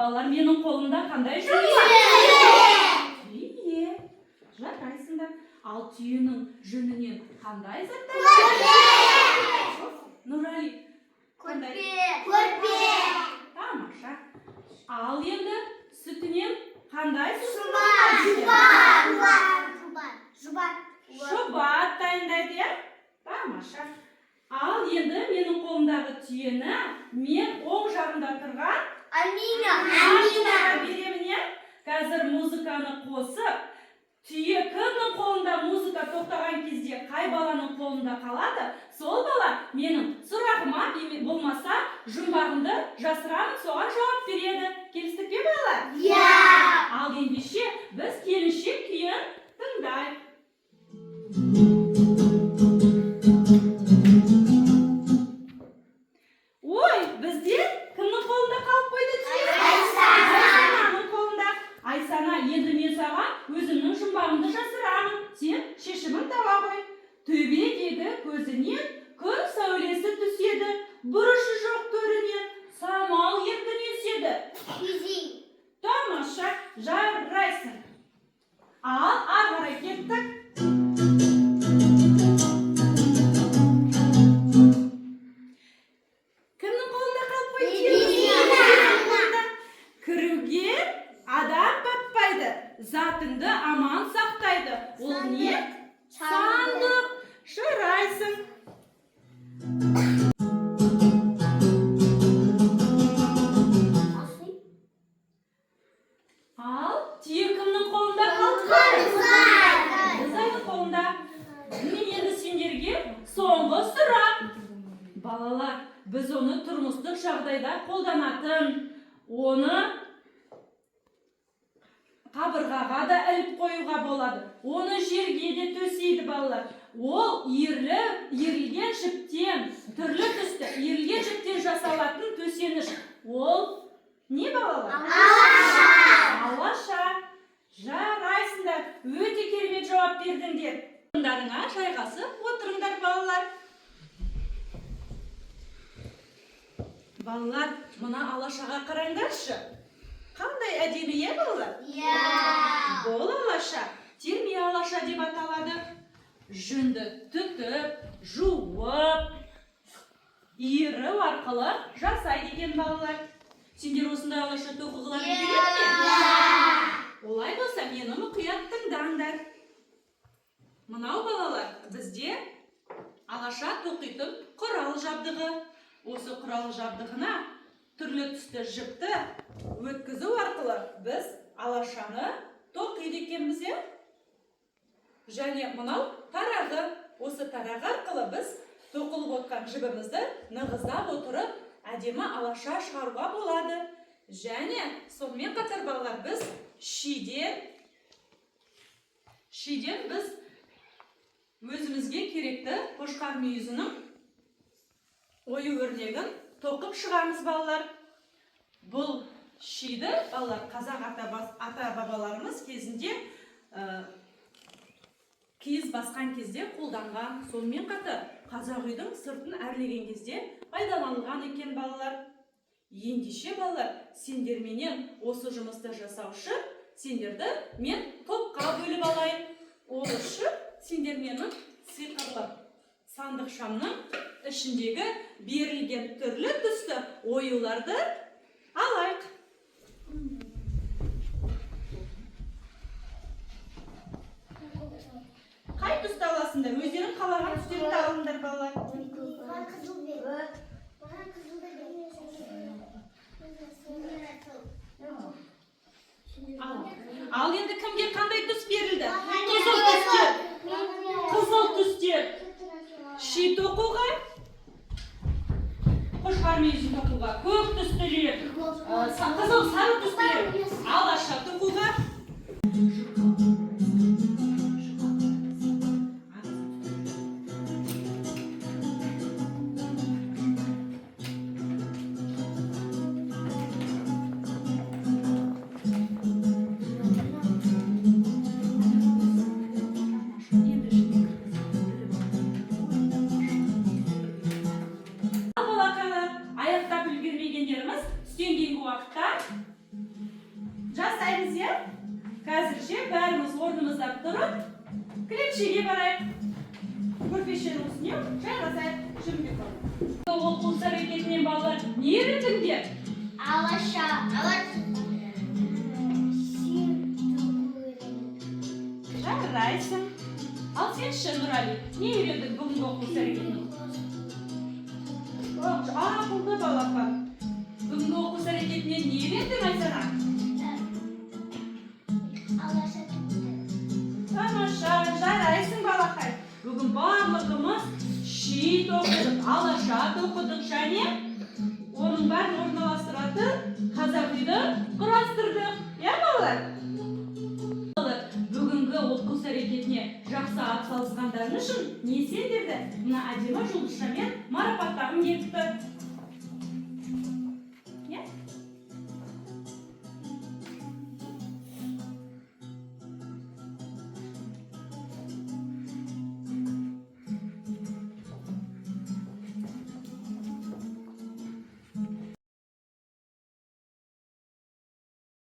Балалар, менің қолымда қандай жүн бар? Түйе. Жарайсыңдар. Ал түйенің жүнінен қандай заттар? Нұрали. Көрпе. Тамаша. Ал енді сүтінен қандай сүт? Шұбат дайындайды, иә? Тамаша. Ал енді менің қолымдағы түйені мен оң жағында тұрған Аминаға беремін, иә? Қазір музыканы қосып, түйе кімнің қолында музыка тоқтаған кезде қай баланың қолында қалады? Сол бала менің сұрағыма болмаса жұмбағымды жасырамын, соған жауап береді. Келістік пе балалар? Иә! Ал ендеше біз келіншек күйін тыңдайық. Ой, бізде кімнің қолында қалып қойды түйе? Айсананың қолында. Айсана, енді мен саған өзімнің жұмбағымды жасырамын. Сен шешімін таба қой. Төбедегі көзінен күн сәулесі түседі. Бұрышы жоқ төрінен самал еркін еседі. Тамаша, жарайсың. Ал ары қарай кеттік. Кімнің қолында қалып қойды? Кіруге адам батпайды, затыңды аман сақтайды. Ол не? Сандық. Жарайсың. Ал түйе кімнің қолында қалды? Қызайдың қолында. Міне енді сендерге соңғы сұрақ. Балалар, біз оны тұрмыстық жағдайда қолданатын, оны қабырғаға да іліп қоюға болады. Оны жерге де төсейді балалар. Ол иірілген жіптен, түрлі түсті иірілген жіптен жасалатын төсеніш. Ол не балалар? Алаша. Жарайсыңдар. Өте керемет жауап бердіңдер. Орындарыңа жайғасып отырыңдар балалар. Балалар, мына алашаға қараңдаршы. Қандай әдемі, е балалар? Бұл алаша терме алаша деп аталады. Жүнді түтіп, жуып, иіру арқылы жасайды екен балалар. Сендер осындай алаша тоқығыларын көреді ме? Олай болса, мені мұқият тыңдаңдар. Мынау балалар, бізде алаша тоқитын құрал жабдығы. Осы құрал жабдығына түрлі түсті жіпті өткізу арқылы біз алашаны тоқиды екенбіз, е? Және мынау тарағы. Осы тарағы арқылы біз тоқылып отқан жібімізді нығыздап отырып, әдемі алаша шығаруға болады. Және сонымен қатар балалар, біз шиден біз өзімізге керекті қошқар мүйізінің ою өрнегін тоқып шығамыз балалар. Бұл шиді балалар қазақ ата-бабаларымыз кезінде киіз басқан кезде қолданған. Сонымен қатар қазақ үйдің сыртын әрлеген кезде пайдаланылған екен балалар. Ендеше балалар, сендерменен осы жұмысты жасаушы, сендерді мен топқа бөліп алайын. Ол үшін сендер менің сиқырлы сандықшамның ішіндегі берілген түрлі түсті оюларды алайық. Қай түсті аласыңдар? Өздерің қалаған түстерді алыңдар балалар. Ал енді кімге қандай түс берілді? Қызыл түстер. Ши тоқуға, қошқар мүйізін тоқуға, көк түстілер, қызыл сары түстілер, алаша тоқуға. Аяқтап үлгермегендеріміз түстен кейінгі уақытта жасаймыз, иә? Қазірше бәріміз орнымызда тұрып, кілемшеге барайық. Көрпешенің үстіне жайғасайық. Жүрмей қалайық. Оқу іс-әрекетінен балалар не үйрендіңдер? Алаша. Жарайсың. Ал сен ше, Нұрали, не үйрендің бүгінгі оқу іс-әрекетінен? Болды балапан. Бүгінгі оқу іс-әрекетінен не үйрендің, Айсана? Тамаша, жарайсың балақай. Бүгін барлығымыз шит оқыдық, алаша оқыдық және оның бәрін орналастыратын қазақ үйді құрастырдық. Иә, балалар? Бүгінгі оқу іс-әрекетіне жақсы атсалысқандарың үшін не сендерді мына әдемі жұлдызшамен марапаттағым келіпті.